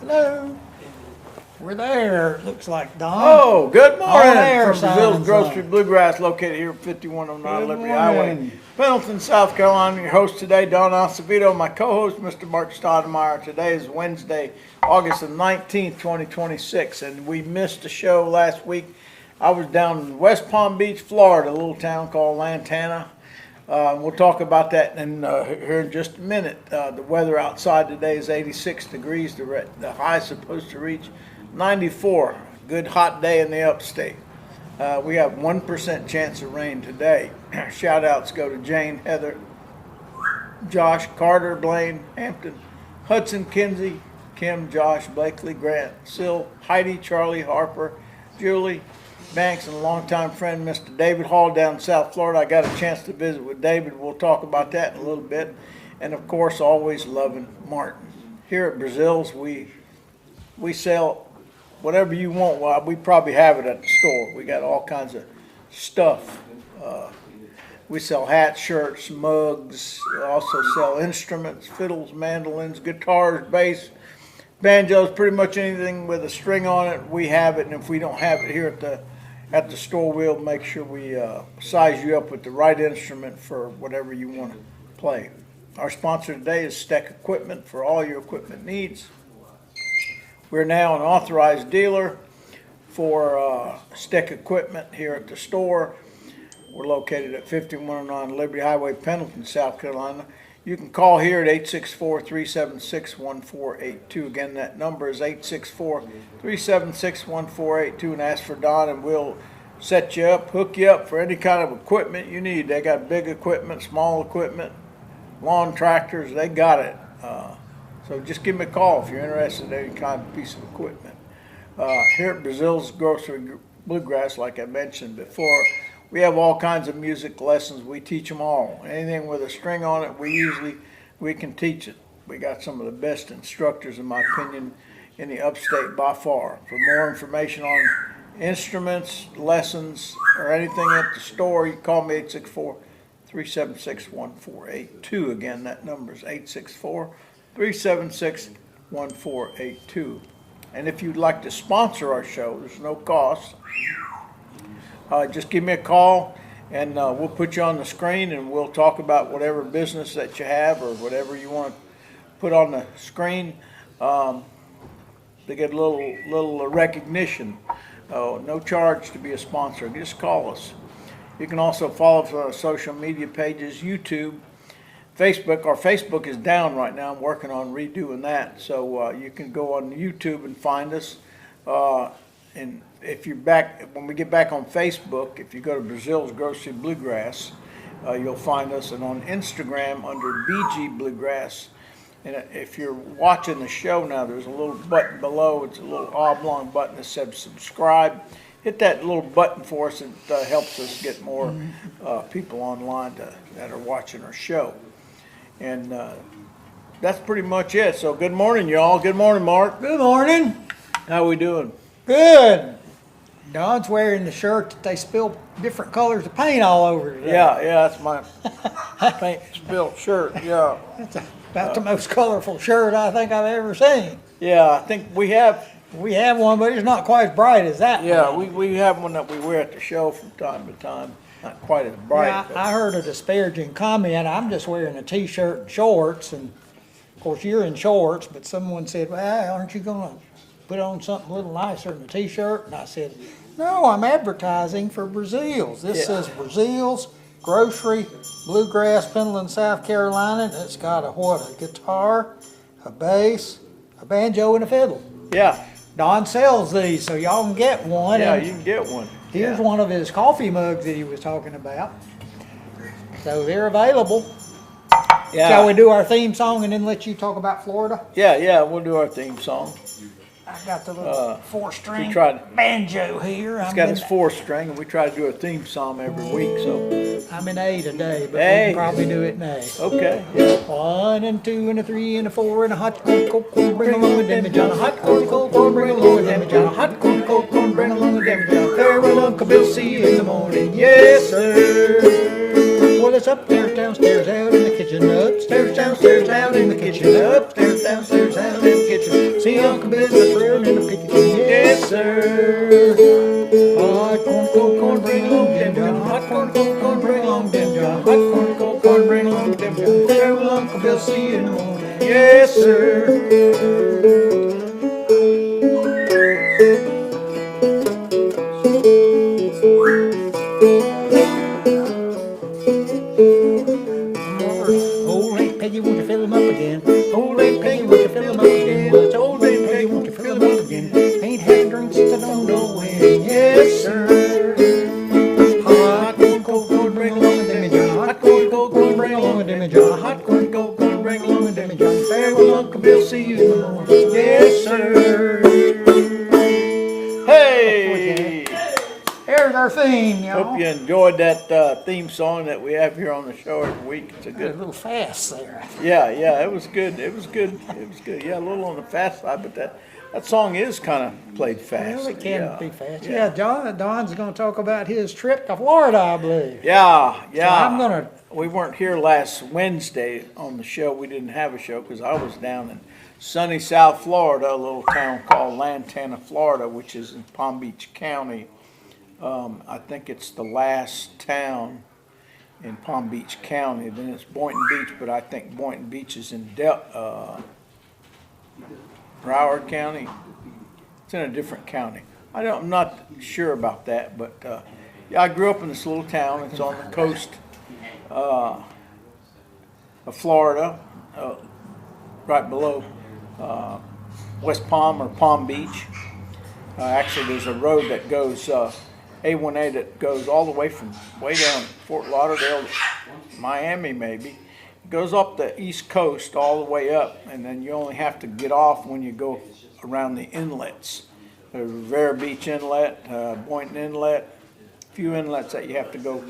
Hello. We're there, it looks like, Don. Oh, good morning air from Breazeale signs Grocery on. Bluegrass, located here at 5109 Good Liberty morning. Highway, Pendleton, South Carolina. Your host today, Don Acevedo, my co-host, Mr. Mark Stoudemire. Today is Wednesday, August the 19th, 2026, and we missed a show last week. I was down in West Palm Beach, Florida, a little town called Lantana. We'll talk about that here in just a minute. The weather outside today is 86 degrees. The high is supposed to reach 94. Good hot day in the upstate. We have 1% chance of rain today. Shout outs go to Jane, Heather, Josh, Carter, Blaine, Hampton, Hudson, Kinsey, Kim, Josh, Blakely, Grant, Sil, Heidi, Charlie, Harper, Julie, Banks, and a longtime friend, Mr. David Hall down in South Florida. I got a chance to visit with David. We'll talk about that in a little bit. And of course, always loving Martin. Here at Breazeale's, we sell whatever you want. Well, we probably have it at the store. We got all kinds of stuff. We sell hats, shirts, mugs. We also sell instruments, fiddles, mandolins, guitars, bass, banjos, pretty much anything with a string on it. We have it, and if we don't have it here at the store, we'll make sure we size you up with the right instrument for whatever you want to play. Our sponsor today is Steck Equipment for all your equipment needs. We're now an authorized dealer for Steck Equipment here at the store. We're located at 5109 Liberty Highway, Pendleton, South Carolina. You can call here at 864-376-1482. Again, that number is 864-376-1482, and ask for Don, and we'll set you up, hook you up for any kind of equipment you need. They got big equipment, small equipment, lawn tractors, they got it. So just give me a call if you're interested in any kind of piece of equipment. Here at Breazeale's Grocery Bluegrass, like I mentioned before, we have all kinds of music lessons. We teach them all. Anything with a string on it, we can teach it. We got some of the best instructors, in my opinion, in the upstate by far. For more information on instruments, lessons, or anything at the store, you can call me 864-376-1482. Again, that number is 864-376-1482. And if you'd like to sponsor our show, there's no cost. Just give me a call, and we'll put you on the screen, and we'll talk about whatever business that you have or whatever you want to put on the screen. To get a little recognition. No charge to be a sponsor. Just call us. You can also follow us on our social media pages, YouTube, Facebook. Our Facebook is down right now. I'm working on redoing that. So you can go on YouTube and find us. And if you're back, when we get back on Facebook, if you go to Breazeale's Grocery Bluegrass, you'll find us. And on Instagram under BG Bluegrass. And if you're watching the show now, there's a little button below. It's a little oblong button that says subscribe. Hit that little button for us. It helps us get more people online that are watching our show. And that's pretty much it. So good morning, y'all. Good morning, Mark. Good morning. How we doing? Good. Don's wearing the shirt that they spilled different colors of paint all over today. Yeah, that's my paint spilled shirt. Yeah. That's about the most colorful shirt I think I've ever seen. Yeah, I think we have. We have one, but it's not quite as bright as that Yeah, one. we have one that we wear at the show from time to time. Not quite as bright. Yeah, I heard a disparaging comment. I'm just wearing a T-shirt and shorts, and of course you're in shorts, but someone said, well, aren't you going to put on something a little nicer than a T-shirt? And I said, no, I'm advertising for Breazeale's. This says Breazeale's Grocery Bluegrass, Pendleton, South Carolina. And it's got a guitar, a bass, a banjo, and a fiddle. Yeah. Don sells these, so y'all can get one. Yeah, and you can get one. here's one of his coffee mugs that he was talking about. So they're available. Yeah. Shall we do our theme song and then let you talk about Florida? Yeah, we'll do our theme song. I got the little four-string we tried- banjo here. It's got his 4-string, and we try to do a theme song every week, so. I'm in A today, but we A. can probably do it in A. Okay. Yeah. 1 and 2 and a 3 and a 4 and a hot cold corn, bring along a demijohn. A hot cold corn, bring along a demijohn. A hot cold corn, bring along a demijohn. Farewell, Uncle Bill, see you in the morning. Yes, sir. Well, it's upstairs, downstairs, out in the kitchen. Upstairs, downstairs, out in the kitchen. Upstairs, downstairs, out in the kitchen. See Uncle Bill Hot corn, cold corn, bring along Jim John. Hot corn, cold corn, bring along Jim John. Hot corn, cold corn, bring along Jim John. Farewell, Uncle Bill, see you in the morning. Yes, sir. Old Aunt Peggy, won't you fill 'em up again? Old Aunt Peggy, won't you fill 'em up again? Well, it's old Aunt Peggy, won't you fill 'em up again? Ain't had a drink since I don't know when. Yes, sir. Hot corn, cold corn, bring along a Demi John. Hot corn, cold corn, bring along a Demi John. Hot corn, cold corn, bring along a Demi John. Farewell, Uncle Bill, see you in the morning. Yes, sir. Hey! There's our theme, y'all. Hope you enjoyed that theme song that we have here on the show every week. It's a A good. little fast there. Yeah, it was good. It was good. It was good. Yeah, a little on the fast side, but that song is kind of played fast. Well, it can Yeah. be fast. Yeah, Don's gonna talk about his trip to Florida, I believe. Yeah. So I'm gonna, We weren't here last Wednesday on the show. We didn't have a show because I was down in sunny South Florida, a little town called Lantana, Florida, which is in Palm Beach County. I think it's the last town in Palm Beach County. Then it's Boynton Beach, but I think Boynton Beach is in Broward County. It's in a different county. I'm not sure about that, but yeah, I grew up in this little town. It's on the coast of Florida, right below West Palm or Palm Beach. Actually, there's a road that goes A1A that goes all the way from way down Fort Lauderdale to Miami, maybe. It goes up the East Coast all the way up, and then you only have to get off when you go around the inlets. There's Rivera Beach Inlet, Boynton Inlet, a few inlets that you have to go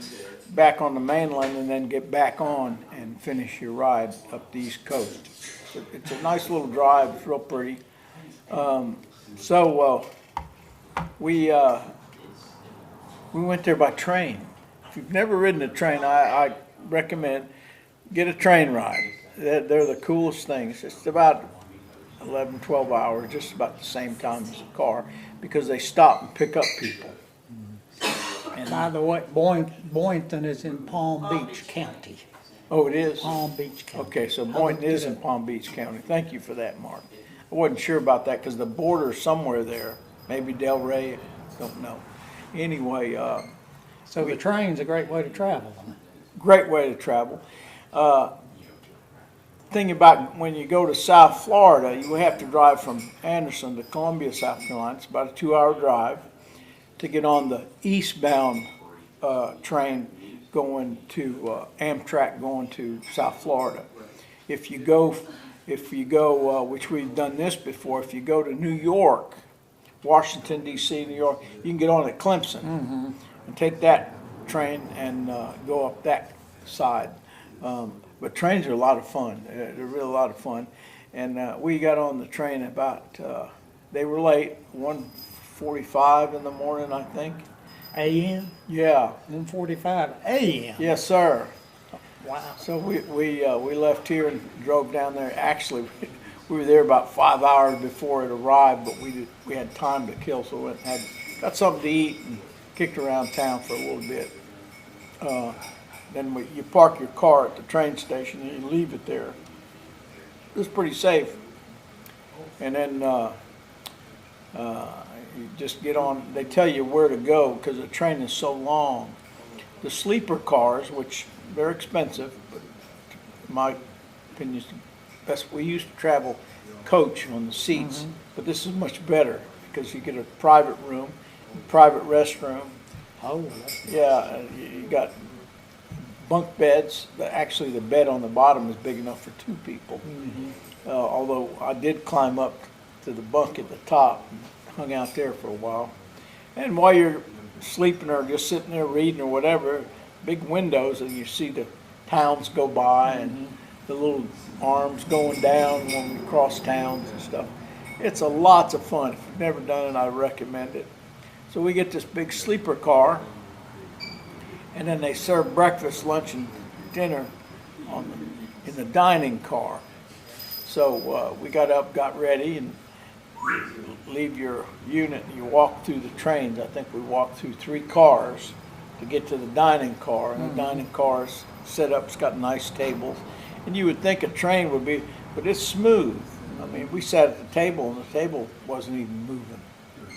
back on the mainland and then get back on and finish your ride up the East Coast. So it's a nice little drive. It's real pretty. We went there by train. If you've never ridden a train, I recommend get a train ride. They're the coolest things. It's about 11, 12 hours, just about the same time as a car, because they stop and pick up people. and by the way, Boynton is in Palm Beach County. Oh, it is? Palm Beach County. Okay, so Boynton is in Palm Beach County. Thank you for that, Mark. I wasn't sure about that because the border's somewhere there. Maybe Delray, don't know. Anyway, So the train's a great way to travel. great way to travel. Thing about when you go to South Florida, you have to drive from Anderson to Columbia, South Carolina. It's about a 2-hour drive to get on the eastbound train going to Amtrak going to South Florida. If you go, which we've done this before, if you go to New York, Washington D.C., New York, you can get on at Clemson and take that train and go up that side. But trains are a lot of fun. They're really a lot of fun. And we got on the train about, they were late, 1:45 in the morning, I think. A.M.? Yeah. 1:45 a.m. Yes, sir. Wow. So we left here and drove down there. Actually, we were there about 5 hours before it arrived, but we had time to kill, so we went and got something to eat and kicked around town for a little bit. Then you park your car at the train station and you leave it there. It was pretty safe. And then you just get on. They tell you where to go because the train is so long. The sleeper cars, which they're expensive, but in my opinion, is the best. We used to travel coach on the seats, but this is much better because you get a private room, private restroom. Oh, Yeah, you got bunk beds. Actually, the bed on the bottom is big enough for 2 people. Although I did climb up to the bunk at the top and hung out there for a while. And while you're sleeping or just sitting there reading or whatever, big windows and you see the towns go by and the little arms going down when we cross towns and stuff. It's lots of fun. If you've never done it, I recommend it. So we get this big sleeper car, and then they serve breakfast, lunch, and dinner in the dining car. So we got up, got ready, and leave your unit and you walk through the trains. I think we walked through 3 cars to get to the dining car, and the dining car is set up, it's got nice tables. And you would think a train would be, but it's smooth. I mean, we sat at the table and the table wasn't even moving.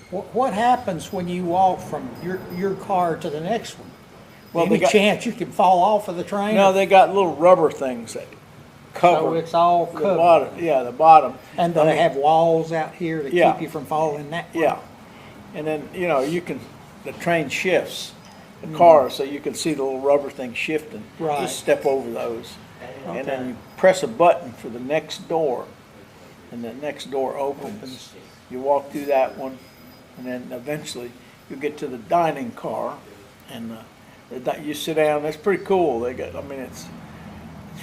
What happens when you walk from your car to the next one? Well, Any chance you can fall off of the train? No, they got little rubber things that cover. So it's all the covered. bottom. Yeah, the bottom. And do they have walls out here to Yeah. keep you from falling that way? Yeah. And then, the train shifts the car, so you can see the little rubber thing shifting. Right. Just step over those. And then Okay. you press a button for the next door, and the next door opens. You walk through that one, and then eventually you get to the dining car, and you sit down. That's pretty cool. It's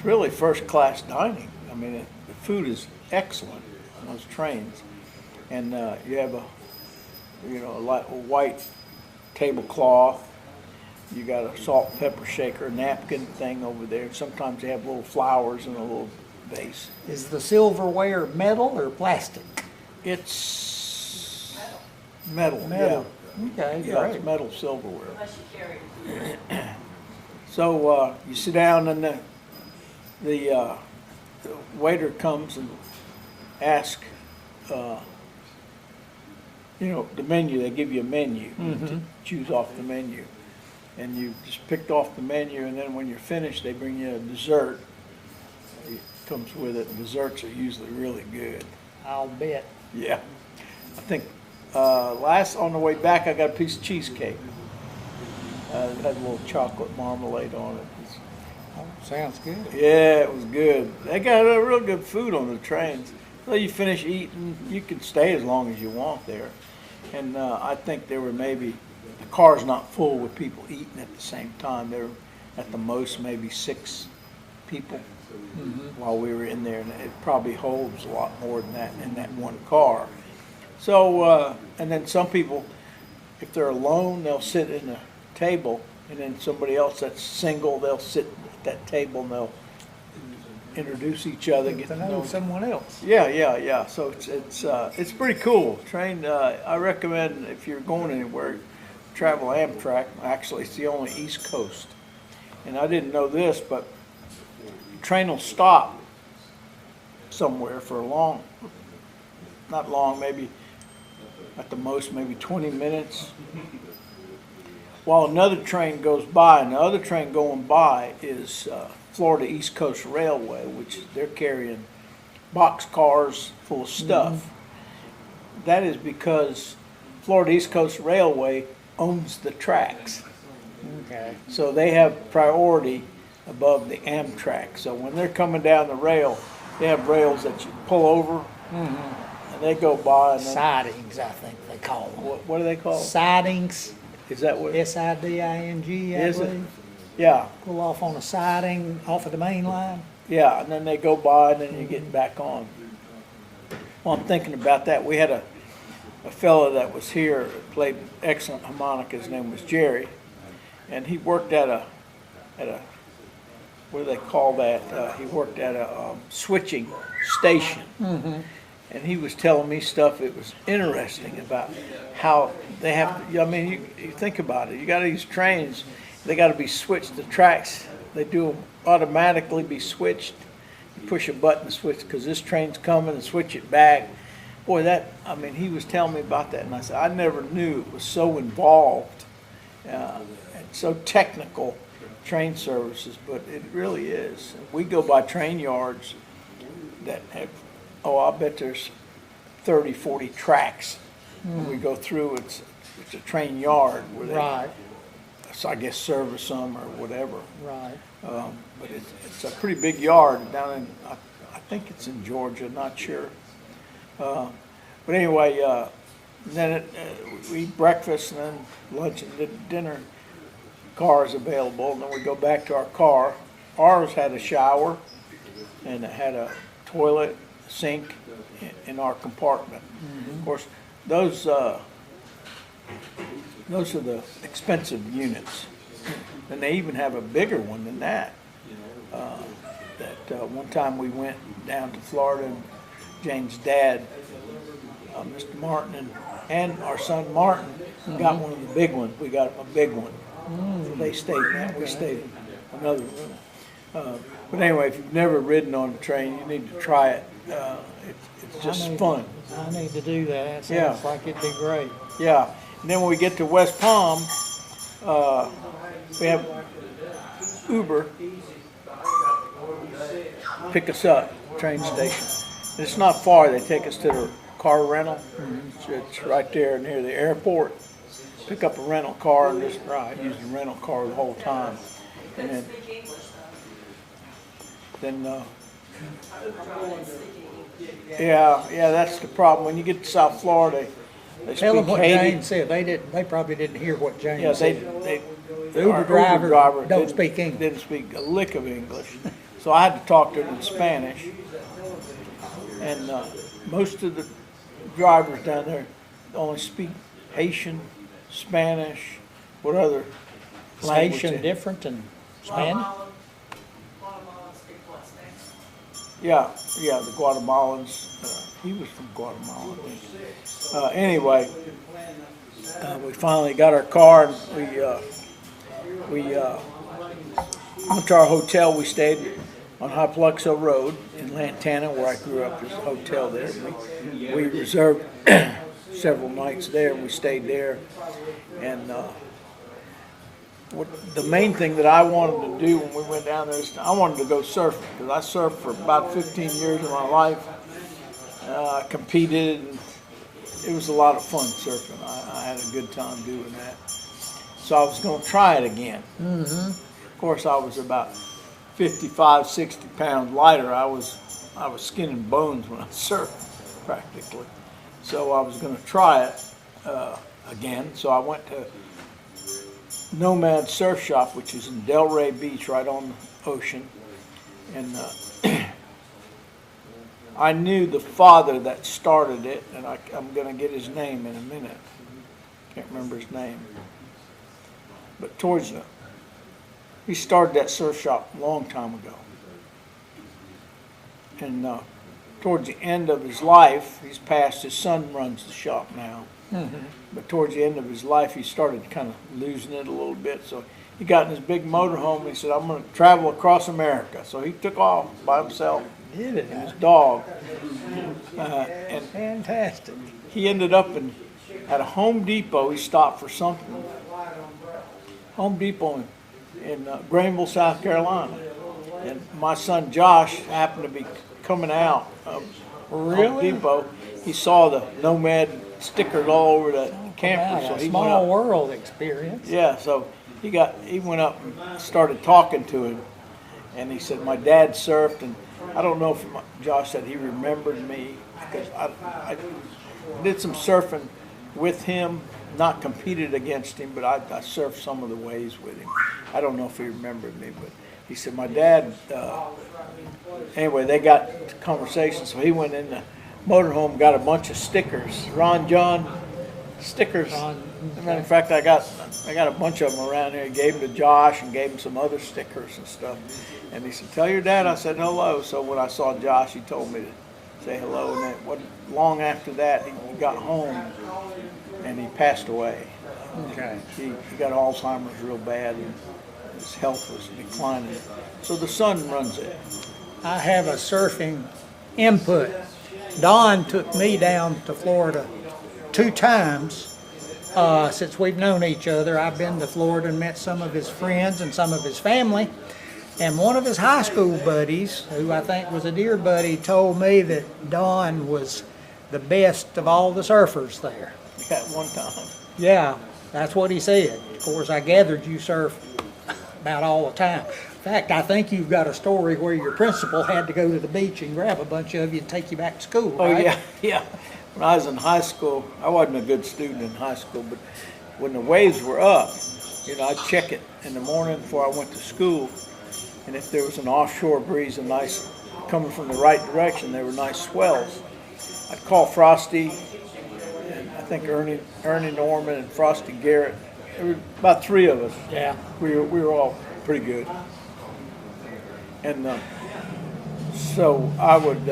really first class dining. I mean, the food is excellent on those trains, and you have a white tablecloth. You got a salt and pepper shaker, napkin thing over there. Sometimes they have little flowers in a little vase. Is the silverware metal or plastic? It's metal. Metal. Yeah. Okay, Yeah, great. it's metal silverware. So you sit down, and the waiter comes and asks, the menu. They give you a menu to choose off the menu, and you just picked off the menu. And then when you're finished, they bring you a dessert. It comes with it. Desserts are usually really good. I'll bet. Yeah, I think last on the way back, I got a piece of cheesecake. It had a little chocolate marmalade on it. Oh, sounds good. Yeah, it was good. They got real good food on the trains. So you finish eating, you can stay as long as you want there. And I think there were the car's not full with people eating at the same time. There were at the most maybe 6 people while we were in there, and it probably holds a lot more than that in that one car. So, and then some people, if they're alone, they'll sit in a table, and then somebody else that's single, they'll sit at that table and they'll introduce each other, get To to know know. someone else. Yeah. So it's pretty cool. Train. I recommend if you're going anywhere, travel Amtrak. Actually, it's the only East Coast, and I didn't know this, but the train will stop somewhere for not long, maybe at the most maybe 20 minutes, while another train goes by, and the other train going by is Florida East Coast Railway, which they're carrying box cars full of stuff. That is because Florida East Coast Railway owns the tracks. Okay. So they have priority above the Amtrak. So when they're coming down the rail, they have rails that you pull over, and they go by. And then, Sidings, I think they call them. what do they call it? Sidings, Is that what? S-I-D-I-N-G, I Is it? believe. Yeah, Pull off on a siding off of the main line. yeah, and then they go by, and then you get back on. Well, I'm thinking about that. We had a fellow that was here, played excellent harmonica. His name was Jerry, and he worked at a what do they call that? He worked at a switching station, and he was telling me stuff. It was interesting about how they have to. I mean, you think about it. You got these trains. They got to be switched. The tracks, they do them automatically be switched. You push a button to switch because this train's coming, and switch it back. Boy, he was telling me about that, and I said, I never knew it was so involved and so technical, train services, but it really is. We go by train yards that have, I bet there's 30, 40 tracks. When we go through, it's a train yard where they, Right, so I guess, service them or whatever. right. But it's a pretty big yard down in, I think it's in Georgia, not sure. But anyway, then we eat breakfast and then lunch and dinner. Car is available, and then we go back to our car. Ours had a shower, and it had a toilet, sink in our compartment. Of course, those are the expensive units. And they even have a bigger one than that. One time we went down to Florida, and Jane's dad Mr. Martin and our son Martin got one of the big ones. We got a big one. So they stayed in that. We stayed in another room. But anyway, if you've never ridden on a train, you need to try it. It's just fun. I need to do that. Sounds Yeah. like it'd be great. Yeah. And then when we get to West Palm, we have Uber pick us up, train station. And it's not far. They take us to the car rental. It's right there near the airport. Pick up a rental car and just use the rental car the whole time. And then yeah, that's the problem. When you get to South Florida, they Tell speak them what Haiti. Jane said. They probably didn't hear what Jane Yeah, said. the Uber driver don't didn't- speak English. Didn't speak a lick of English, so I had to talk to him in Spanish. And most of the drivers down there only speak Haitian, Spanish, what other language? Station different than Spanish. Yeah, the Guatemalans. He was from Guatemala. Anyway, we finally got our car and we went to our hotel. We stayed on Hypluxo Road in Lantana, where I grew up. There's a hotel there. We reserved several nights there, and we stayed there. And the main thing that I wanted to do when we went down there is I wanted to go surfing, because I surfed for about 15 years of my life. I competed, and it was a lot of fun surfing. I had a good time doing that. So I was going to try it again. Mm-hmm. Of course, I was about 55, 60 pounds lighter. I was skin and bones when I surfed, practically. So I was going to try it again. So I went to Nomad Surf Shop, which is in Delray Beach, right on the ocean. And I knew the father that started it, and I'm going to get his name in a minute. Can't remember his name. But he started that surf shop a long time ago. And towards the end of his life, he's passed, his son runs the shop now. Mm-hmm. But towards the end of his life, he started kind of losing it a little bit. So he got in his big motorhome and he said, I'm going to travel across America. So he took off by himself Did it? and his dog. And Fantastic. he ended up at a Home Depot. He stopped for something. Home Depot in Greenville, South Carolina. And my son Josh happened to be coming out of Home Really? Depot. He saw the Nomad stickers all over the camper. Wow, So a he went small up. world experience. Yeah, so he went up and started talking to him. And he said, my dad surfed, and I don't know if Josh said he remembered me, because I did some surfing with him, not competed against him, but I surfed some of the waves with him. I don't know if he remembered me, but he said, my dad, anyway, they got to conversation, so he went in the motorhome, got a bunch of stickers, Ron John stickers. As a matter of fact, I got a bunch of them around here. He gave them to Josh and gave him some other stickers and stuff. And he said, tell your dad I said hello. So when I saw Josh, he told me to say hello. And it wasn't long after that, he got home and he passed away. Okay. He got Alzheimer's real bad, and his health was declining. So the son runs it. I have a surfing input. Don took me down to Florida 2 times since we've known each other. I've been to Florida and met some of his friends and some of his family. And one of his high school buddies, who I think was a dear buddy, told me that Don was the best of all the surfers there. At one time. Yeah, that's what he said. Of course, I gathered you surf about all the time. In fact, I think you've got a story where your principal had to go to the beach and grab a bunch of you and take you back to school, Oh, right? yeah. When I was in high school, I wasn't a good student in high school, but when the waves were up, I'd check it in the morning before I went to school. And if there was an offshore breeze, coming from the right direction, there were nice swells. I'd call Frosty, and I think Ernie Norman and Frosty Garrett. There were about 3 of us. Yeah. We were all pretty good. And so I would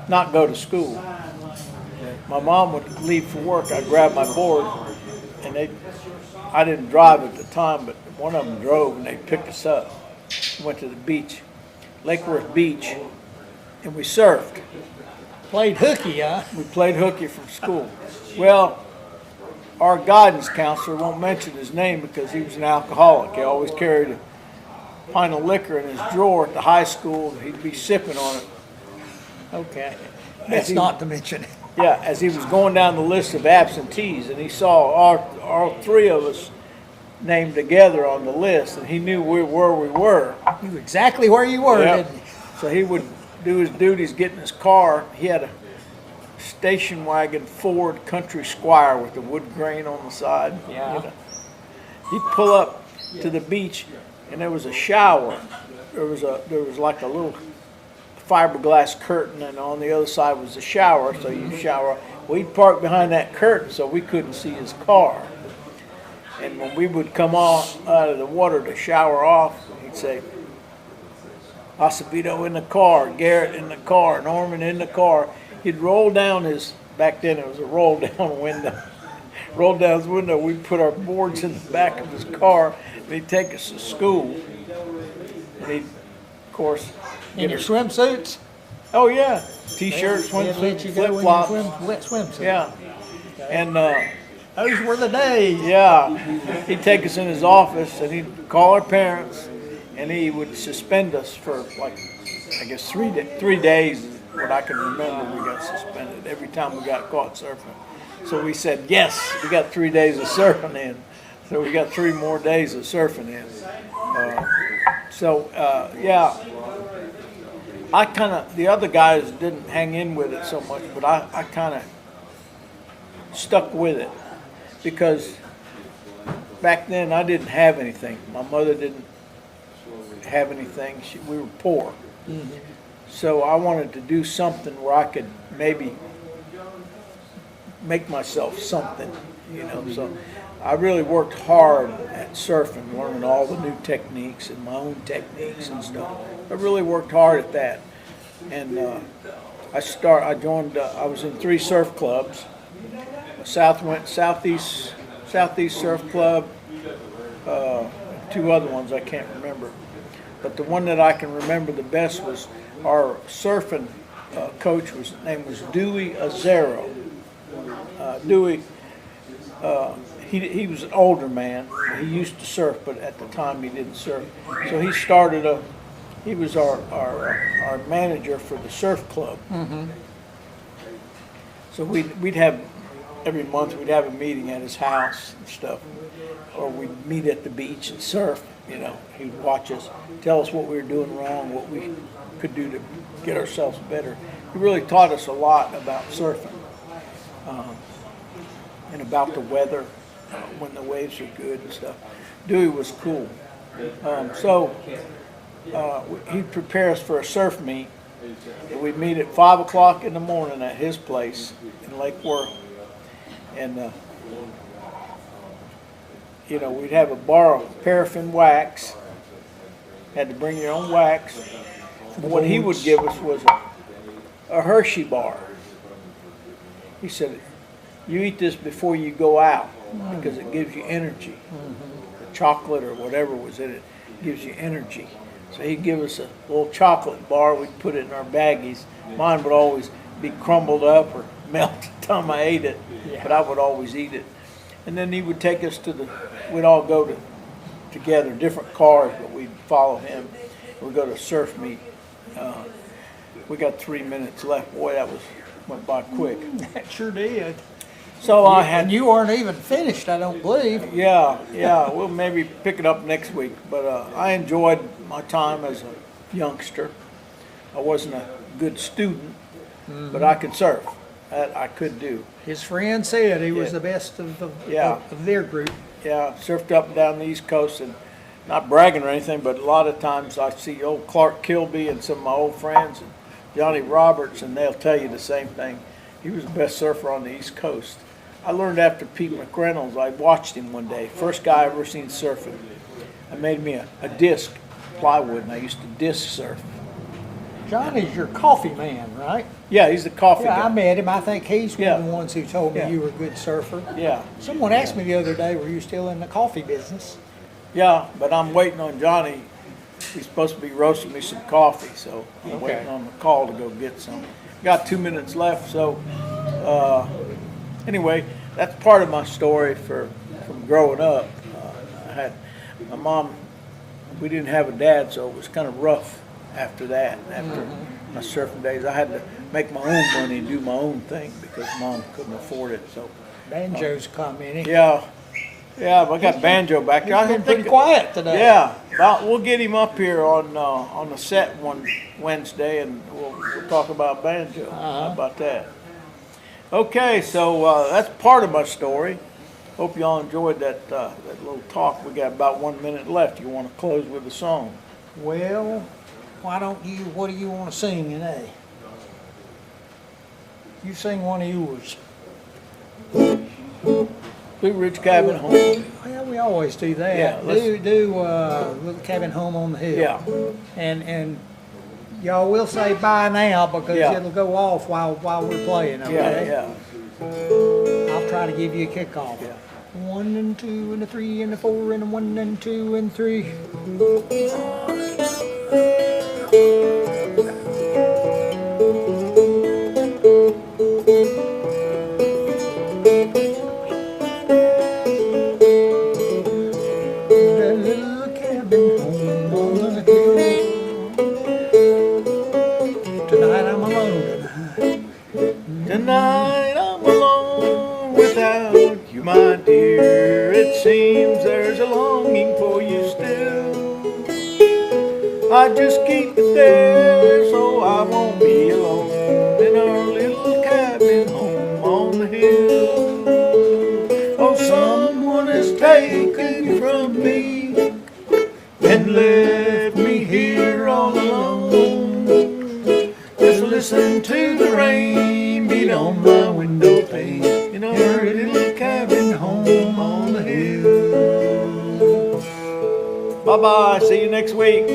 not go to school. my mom would leave for work, I'd grab my board, and I didn't drive at the time, but one of them drove, and they picked us up. Went to the beach, Lake Worth Beach, and we surfed. Played hooky, huh? We played hooky from school. Well, our guidance counselor, won't mention his name because he was an alcoholic. He always carried a pint of liquor in his drawer at the high school. He'd be sipping on it. Okay. That's not to mention it. Yeah, as he was going down the list of absentees, and he saw all three of us named together on the list, and he knew where we were. You knew exactly where you were, Yep. didn't you? So he would do his duties, get in his car. He had a station wagon Ford Country Squire with the wood grain on the side. Yeah. He'd pull up to the beach, and there was a shower. There was like a little fiberglass curtain, and on the other side was the shower, so you shower. We'd park behind that curtain so we couldn't see his car. And when we would come out of the water to shower off, he'd say, Acevedo in the car, Garrett in the car, Norman in the car. He'd roll down back then it was a roll down window. Roll down his window, we'd put our boards in the back of his car, and he'd take us to school. And he'd, of course, In your swimsuits? oh yeah, t-shirts, They'd let you go in your flip-flops. swimsuit. Yeah. And Those were the days. yeah, he'd take us in his office and he'd call our parents, and he would suspend us for like, I guess 3 days is what I can remember. We got suspended every time we got caught surfing. So we said, yes, we got 3 days of surfing in. So we got 3 more days of surfing in. Yeah, the other guys didn't hang in with it so much, but I kind of stuck with it because back then I didn't have anything. My mother didn't have anything. We were poor. Mm-hmm. So I wanted to do something where I could maybe make myself something, So I really worked hard at surfing, learning all the new techniques and my own techniques and stuff. I really worked hard at that. And I was in 3 surf clubs. Southeast Surf Club, 2 other ones I can't remember. But the one that I can remember the best was our surfing coach. His name was Dewey Azero. Dewey, he was an older man. He used to surf, but at the time he didn't surf. So he was our manager for the surf club. Mm-hmm. So we'd have, every month we'd have a meeting at his house and stuff. Or we'd meet at the beach and surf, He'd watch us, tell us what we were doing wrong, what we could do to get ourselves better. He really taught us a lot about surfing. And about the weather, when the waves are good and stuff. Dewey was cool. He'd prepare us for a surf meet. And we'd meet at 5 o'clock in the morning at his place in Lake Worth. And, we'd have a bar of paraffin wax. Had to bring your own wax. And what he would give us was a Hershey bar. He said, you eat this before you go out because it gives you energy. The chocolate or whatever was in it gives you energy. So he'd give us a little chocolate bar. We'd put it in our baggies. Mine would always be crumbled up or melt the time I ate it, but I would always eat it. And then he would take us we'd all go together, different cars, but we'd follow him. We'd go to surf meet. We got 3 minutes left. Boy, went by quick. That sure did. So and you weren't even finished, I don't believe. Yeah. We'll maybe pick it up next week. But I enjoyed my time as a youngster. I wasn't a good student, but I could surf. That I could do. His friend said he was the best of their group. Yeah, surfed up and down the East Coast, and not bragging or anything, but a lot of times I see old Clark Kilby and some of my old friends, and Johnny Roberts, and they'll tell you the same thing. He was the best surfer on the East Coast. I learned after Pete McReynolds. I watched him one day. First guy I ever seen surfing. I made me a disc, plywood, and I used to disc surf. Johnny's your coffee man, right? Yeah, he's the coffee Yeah, I guy. met him. I think he's one Yeah. of the ones who told me Yeah. you were a good surfer. Yeah, Someone asked me the other day, were you still in the coffee business? yeah, but I'm waiting on Johnny. He's supposed to be roasting me some coffee, so I'm Okay. waiting on the call to go get some. Got 2 minutes left, so anyway, that's part of my story from growing up. I had my mom. We didn't have a dad, so it was kind of rough after that. After my surfing days, I had to make my own money and do my own thing because mom couldn't afford it. So Banjo's commenting. yeah, but I got banjo back there. I He's been think pretty quiet today. yeah, we'll get him up here on the set one Wednesday, and we'll talk about banjo. How about that? Okay, so that's part of my story. Hope y'all enjoyed that little talk. We got about 1 minute left. You want to close with a song? Well, what do you want to sing today? You sing one of yours. Blue Ridge Cabin Home. Well, we always do that. Yeah, let's- do Little Cabin Home on the Hill. Yeah. And y'all will say bye now because Yeah. it'll go off while we're playing, okay? Yeah. I'll try to give you a kickoff. Yeah. 1 and 2 and a 3 and a 4 and a 1 and 2 and 3. That little cabin home on the hill. Tonight I'm alone tonight. Tonight I'm alone without you, my dear. It seems there's a longing for you still. I just keep it there so I won't be alone in our little cabin home on the hill. Oh, someone has taken you from me and left me here all alone. Just listen to the rain beat on my window pane in our little cabin home on the hill. Bye-bye. See you next week.